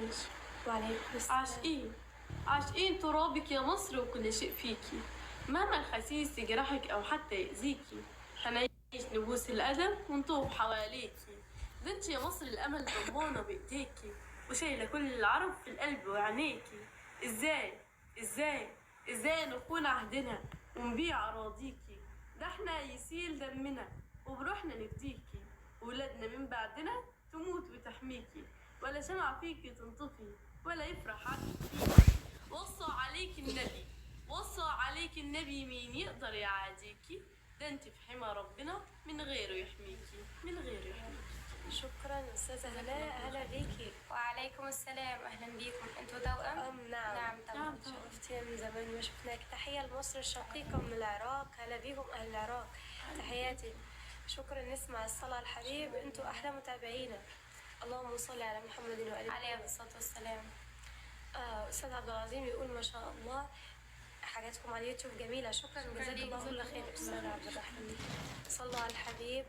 ماشي. وعليكم السلام. عاشقين عاشقين ترابك يا مصر وكل شيء فيكي، مهما الخسيس يجرحك أو حتى يأذيكي، هنعيش نبوس القدم ونطوف حواليكي. ده انت يا مصر الأمل ضمانة بإيديكي، وشايلة كل العرب في القلب وعينيكي. ازاي نخون عهدنا ونبيع أراضيكي؟ ده احنا يسيل دمنا وبروحنا نفديكي، ولادنا من بعدنا تموت وتحميكي، ولا شمعة فيكي تنطفي ولا يفرح عدل فيكي. وصى عليك النبي مين يقدر يعاديكي؟ ده انت في حمى ربنا من غيره يحميكي. شكرا أستاذة هلاء، أهلا بيكي. وعليكم السلام، أهلا بيكم. أنتوا توأم؟ نعم توأم. شرفتينا من زمان ما شفناك. تحية لمصر الشقيقة من العراق، هلا بيهم أهل العراق، تحياتي. شكرا. نسمع الصلاة على الحبيب. أنتوا أحلى متابعينا. اللهم صل على محمد وآله عليه الصلاة والسلام. أستاذ عبد العظيم يقول ما شاء الله حاجاتكم على اليوتيوب جميلة. شكرا جزاك الله كل خير. أستاذ عبد الرحمن صلوا على الحبيب.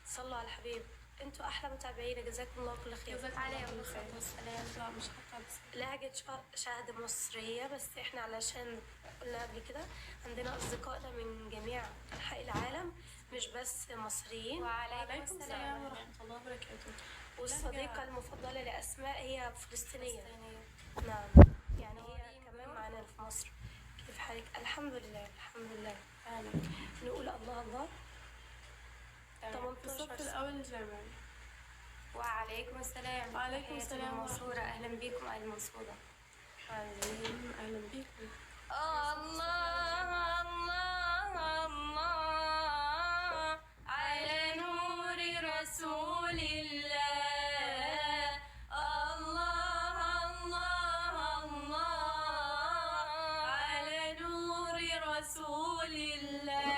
صلوا على الحبيب. انتوا احلى متابعين، جزاكم الله كل خير. عليه الصلاة والسلام. لا مش حتى لهجة شهد مصرية، بس احنا علشان قلنا قبل كده عندنا اصدقائنا من جميع انحاء العالم مش بس مصريين. وعليكم السلام ورحمة الله وبركاته. والصديقة المفضلة لأسماء هي فلسطينية. نعم، يعني هي كمان معنا في مصر. كيف حالك؟ الحمد لله الحمد لله. نقول الله الله. في الصف الأول الجامعي. وعليكم السلام. وعليكم السلام. المنصورة، أهلا بكم أهل المنصورة. أهلا بكم. الله الله الله على نور رسول الله. الله الله الله على نور رسول الله.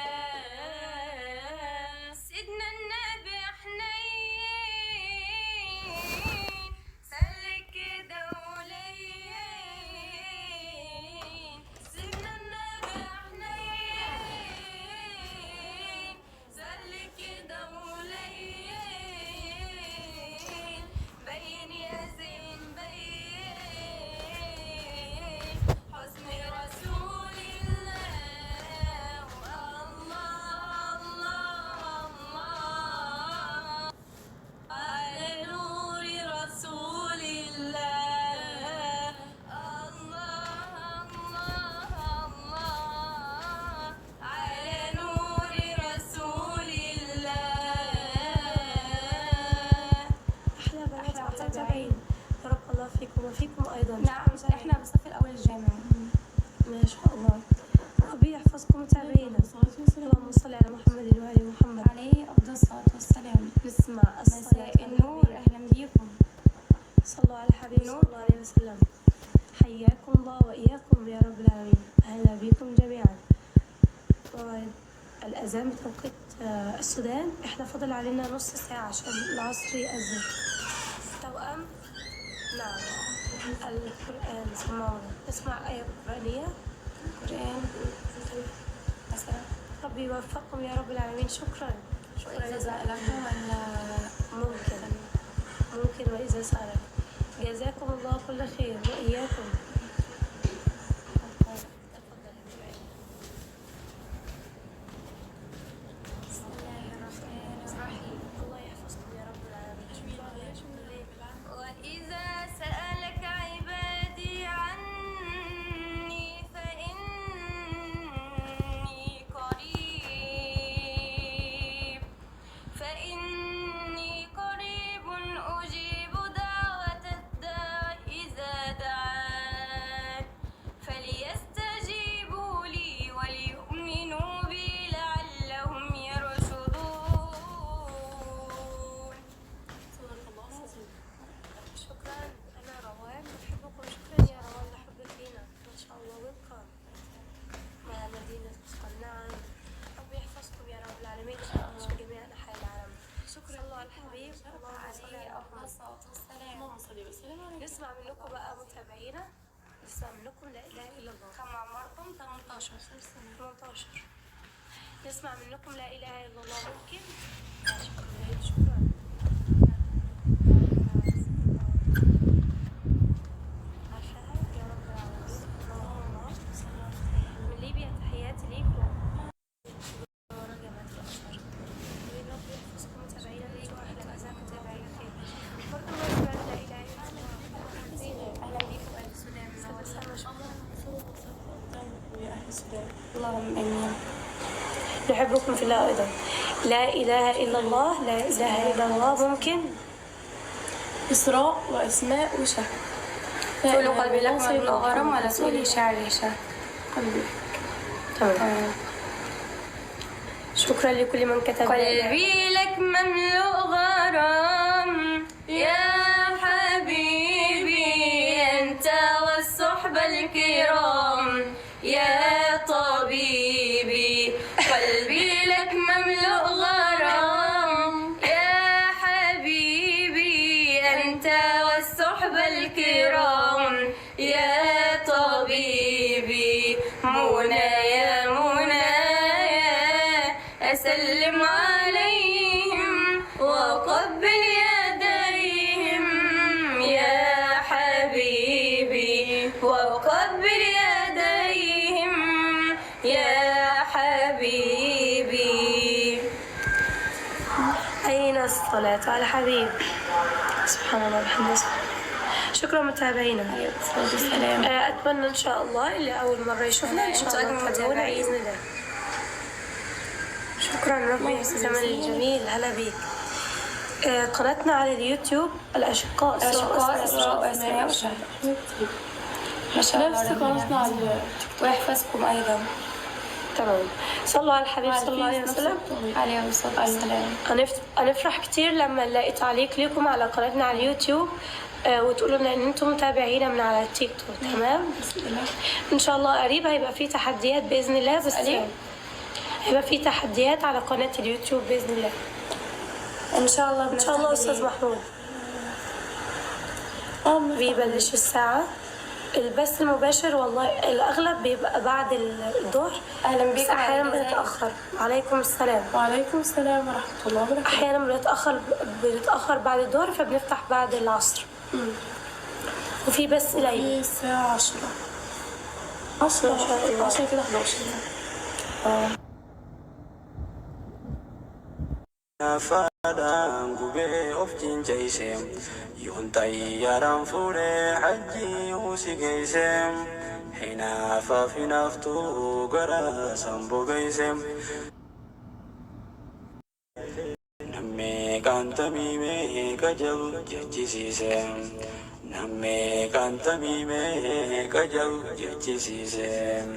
سيدنا النبي حنين سلك دولين. سيدنا النبي حنين سلك دولين. بين يا زين بين حسن رسول الله. الله الله الله على نور رسول الله. الله الله الله على نور رسول الله. أحلى بنات متابعين. بارك الله فيكم وفيكم أيضا. نعم، احنا بالصف الأول الجامعي. ما شاء الله. ربي يحفظكم متابعينا. اللهم صل على محمد وآل محمد. عليه أفضل الصلاة والسلام. نسمع الصلاة مساء النور، أهلا بيكم. صلوا على الحبيب صلى الله عليه وسلم. حياكم الله وإياكم يا رب العالمين. أهلا بكم جميعا. الأذان بتوقيت السودان، احنا فضل علينا نص ساعة عشان العصر يأذن. توأم. نعم. القرآن سمعونا. نسمع آية قرآنية. قرآن مثلا. ربي يوفقكم يا رب العالمين. شكرا. وإذا سألكم ممكن وإذا سألك. جزاكم الله كل خير وإياكم. بسم الله الرحمن الرحيم. الله يحفظكم يا رب العالمين. وإذا سألك عبادي عني فإني قريب أجيب دعوة الداع إذا دعان. فليستجيبوا لي وليؤمنوا بي لعلهم يرشدون. صدق الله العظيم. شكرا. أنا روان بحبكم. شكرا يا روان لحبك فينا. ما شاء الله. ويلكم مع مدينة قناع. ربي يحفظكم يا رب العالمين في جميع أنحاء العالم. شكرا الله على الحبيب. اللهم صل عليه على أفضل محمد. الصلاة والسلام. اللهم صل وسلم عليك. نسمع منكم بقى متابعينا. نسمع منكم لا إله إلا الله. كم عمركم؟ 18 سنة. 18. نسمع منكم لا إله إلا الله. ممكن؟ شكرا. نحبكم في الله أيضا. لا إله إلا الله، لا إله إلا الله. ممكن إسراء وأسماء وشهد. تقول قلبي لك مملوء غرام ولا تقولي شعري شهد. قلبي. تمام. شكرا لكل من كتب. قلبي لك مملوء غرام يا حبيبي، أنت والصحبة الكرام يا طبيبي. قلبي لك مملوء غرام يا حبيبي، أنت والصحبة الكرام يا طبيبي. منى يا منى أسلم عليهم وأقبل يديهم يا حبيبي، وأقبل يديهم يا حبيبي. أين الصلاة على حبيب؟ سبحان الله وبحمده. شكرا متابعينا. أتمنى إن شاء الله اللي أول مرة يشوفنا إن شاء الله تتابعونا بإذن الله. شكرا ربي الزمن الجميل. هلا بيك. قناتنا على اليوتيوب الأشقاء إسراء وأسماء وشهد. ما شاء الله نفس قناتنا على اليوتيوب. ويحفظكم أيضا. تمام. صلوا على الحبيب صلى الله عليه وسلم. عليه الصلاة والسلام. هنفرح كتير لما نلاقي تعليق لكم على قناتنا على اليوتيوب وتقولوا لنا ان انتم متابعينا من على التيك توك. تمام. ان شاء الله قريب هيبقى في تحديات باذن الله. بس هيبقى في تحديات على قناه اليوتيوب باذن الله. إن شاء الله. ان شاء الله. استاذ محمود بيبلش الساعه البث المباشر. والله الاغلب بيبقى بعد الظهر. أهلا بك. بس احيانا بنتاخر. وعليكم السلام. وعليكم السلام ورحمة الله وبركاته. احيانا بنتاخر بعد الظهر فبنفتح بعد العصر. وفي بس ليل في الساعة 10 كده 11. Fadan gube ofjin jaisem yon tayyaran fure haji usigaisem hina fa finaftu gara sambo gaisem namme kantami me kajab jachisisem namme kantami me kajab jachisisem